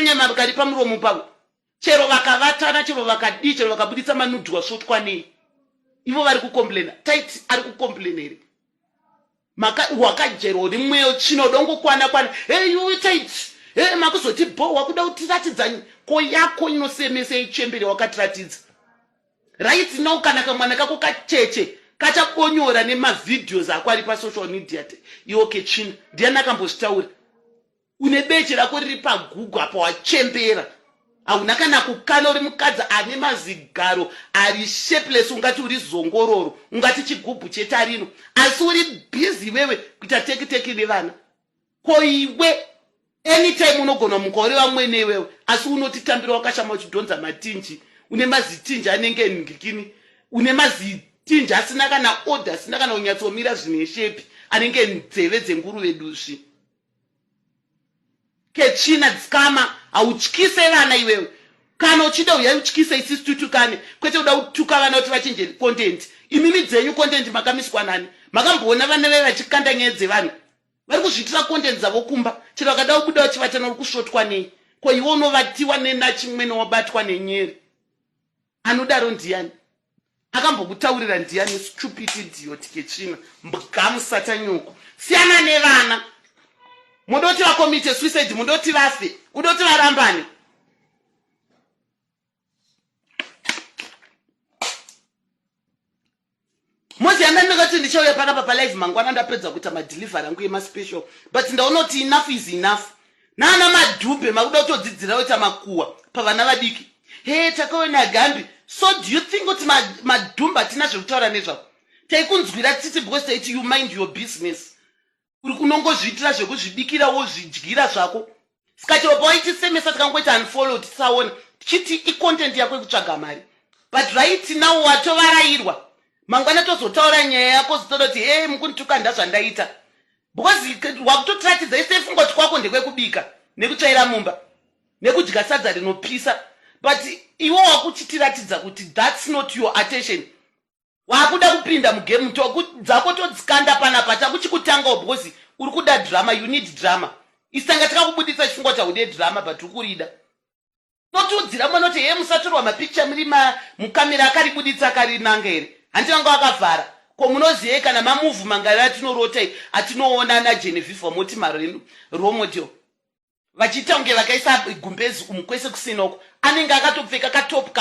vakanyama vakari pamuromo pavo chero vakavatana chero vakadii chero vakabuditsa manudhi wasvotwa nei ivo vari kukomplena Tytie ari kukomplena here wakajero uri mweyo chino dongokwana hey you Tytie hey makuzoti bo wakuda kutiratidzanyi ko yako inosemesa ichembere wakatiratidza right now kana kamwana kako kacheche kachabonyora nemavideos ako ari pasocial media iwo Ketina ndiani akambozvitaura une beche rako riri paGoogle apa wachembera hauna kana kukana uri mukadzi ane mazigaro ari shapeless ungati uri zongororo ungati chigubhu chetarino asi uri busy wewe kuita teki nevana ko iwe anytime unogona mukore wamwene iwewe asi unotitambira wakashama uchidhonza matinji une mazitinji anenge ngikini une mazitinji asina kana order asina kana unyatsomira zvine shepi anenge nzeve dzenguruve dushi Ketina dzikama hautyise vana iwewe kana uchida uya utyise isisi tutukane kwete uda kutuka vana kuti vachinje content imimi dzenyu content makamiswa nani makamboona vana veve vachikanda nyaya dzevanhu vari kuzviitira content dzavo kumba chero vakada kubuda vachivatana uri kusvotwa nei ko iwe unovatiwa nenachimwene wabatwa nenyeri anodaro ndiani akambokutaurira ndiani stupid idiot Ketina mbwamusata nyuko siyana nevana mudoti vakomite suicide mudoti vafe udoti varambane mozi yanga ndingati ndichauya panapa palive mangwana ndapedza kuita madelivery angu emaspecial but ndaona kuti enough is enough nana madhumbe makuda kutodzidzira kuita makuwa pavana vadiki he takaona gambi so do you think kuti madhumba tina zvekutaura nezvavo taikunzwira tsitsi because taiti you mind your business uri kunongozviitira zvekuzvidikira wozvidyira zvako saka chero pawaitisemesa tikangoita unfollowed tisaona tichiti icontent yako yekutsvaga mari but right now watovarairwa mangwana tozotaura nyaya yako zitoda kuti hey mukundituka ndazvandaita because wakutotiratidza ise fungoti kwako ndekwekubika nekutsvaira mumba nekudya sadza rinopisa but iwo wakuchitiratidza kuti that's not your attention wakuda kupinda mugame dzako todzikanda panapa takuchikutanga because uri kuda drama you need drama isanga takakubuditsa chifungwa chaude drama but ukurida totudzira munoti he musatorwa mapicture muri mukamera akaribuditsa akarinanga here handi vanga vakavhara ko munoziye kana mamuvhu mangari atinorota atinoona naGenevieve moti maromodel vachiita kunge vakaisa gumbezi umukwese kusinoko anenge akatopfeka katop